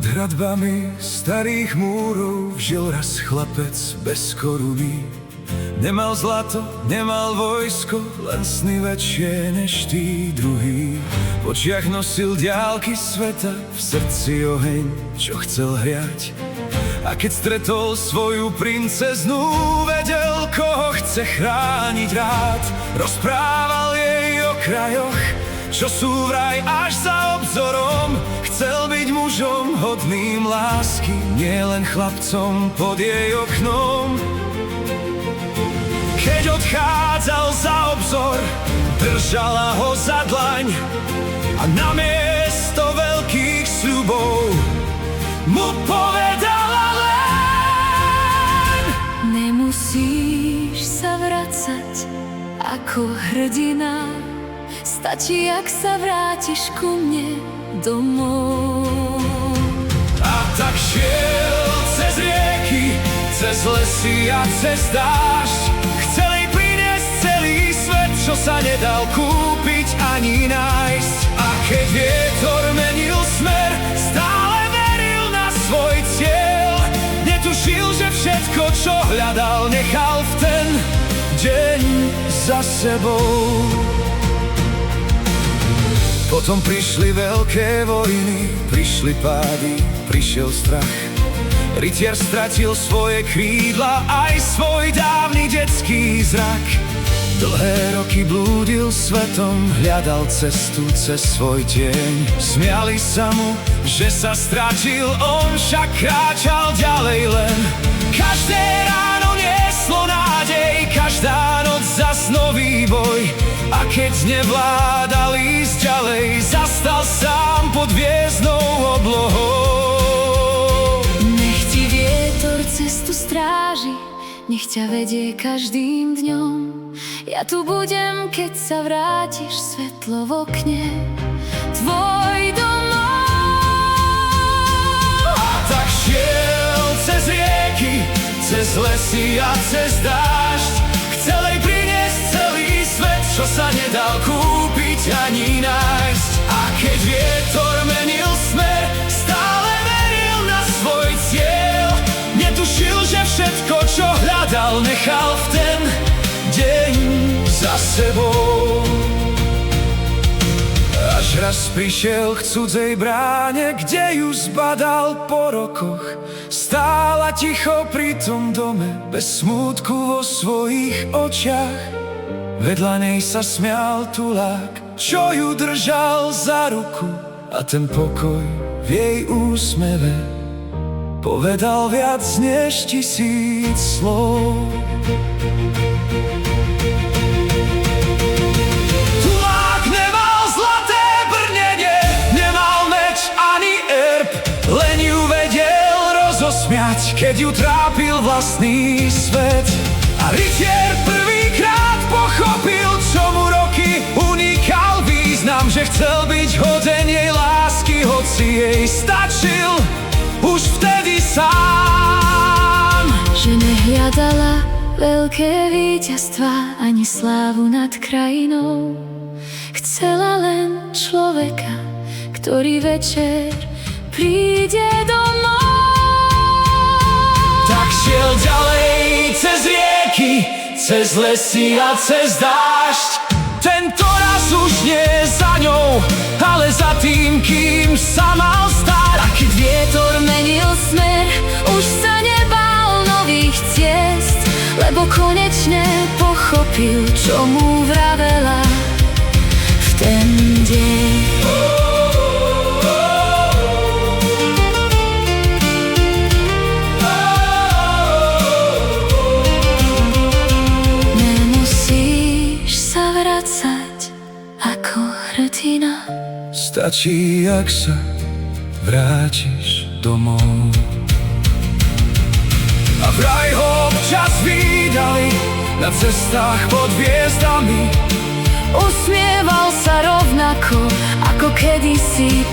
Pod hradbami starých múrov žil raz chlapec bez koruny. Nemal zlato, nemal vojsko, len sny väčšie než tí druhí. V očiach nosil diaľky sveta, v srdci oheň, čo chcel hriať. A keď stretol svoju princeznu, vedel, koho chce chrániť rád. Rozprával jej o krajoch, čo sú vraj až za obzorom. Chcel byť mužom hodným lásky, nielen chlapcom pod jej oknom. Keď odchádzal za obzor, držala ho za dlaň a namiesto veľkých sľubov mu povedala len: nemusíš sa vracať ako hrdina, stačí, ak sa vrátiš ku mne domov. A tak šiel cez rieky, cez lesy a cez dážď. Chcel jej priniesť celý svet, čo sa nedal kúpiť ani nájsť. A keď vietor menil smer, stále veril na svoj cieľ. Netušil, že všetko, čo hľadal, nechal v ten deň za sebou. Potom prišli veľké vojny, prišli pády, prišiel strach. Rytier stratil svoje krídla, aj svoj dávny detský zrak. Dlhé roky blúdil svetom, hľadal cestu cez svoj tieň. Smiali sa mu, že sa stratil, on však kráčal ďalej len. Každé ráno nieslo nádej, každá noc zas nový boj. A keď nevládal ísť ďalej, zastal sám pod hviezdnou oblohou. Nech ti vietor cestu stráži, nech ťa vedie každým dňom. Ja tu budem, keď sa vrátiš, svetlo v okne, tvoj domov. A tak šiel cez rieky, cez lesy a cez dážď. Chcel jej priniesť celý svet, čo sa nedal kúpiť ani nájsť. A keď vietor menil smer, stále veril na svoj cieľ. Netušil, že všetko, čo hľadal, nechal v ten deň za sebou. Až raz prišiel k cudzej bráne, kde ju zbadal po rokoch. Stála ticho pri tom dome, bez smútku vo svojich očiach. Vedľa nej sa smial tulák, čo ju držal za ruku. A ten pokoj v jej úsmeve povedal viac než 1000 slov. Tulák nemal zlaté brnenie, nemal meč ani erb, len ju vedel rozosmiať, keď ju trápil vlastný svet. A rytier prvýkrát pochopil, čo mu roky unikal význam, že chcel byť hoden jej lásky, hoci jej stačil už vtedy sám. Že nehľadala veľké víťazstvá ani slávu nad krajinou, chcela len človeka, ktorý večer príde domov. Tak šiel ďalej cez rieky, cez lesy a cez dážď. Tento raz už nie za ňou, ale za tým, kým sa mal stáť. A keď vietor menil smer, už sa nebál nových ciest, lebo konečne pochopil, čo mu vravela v ten deň. Ako hrdina, stačí, ak sa vrátiš domov. A vraj ho občas vídali na cestách pod hviezdami. usmieval sa rovnako ako kedysi.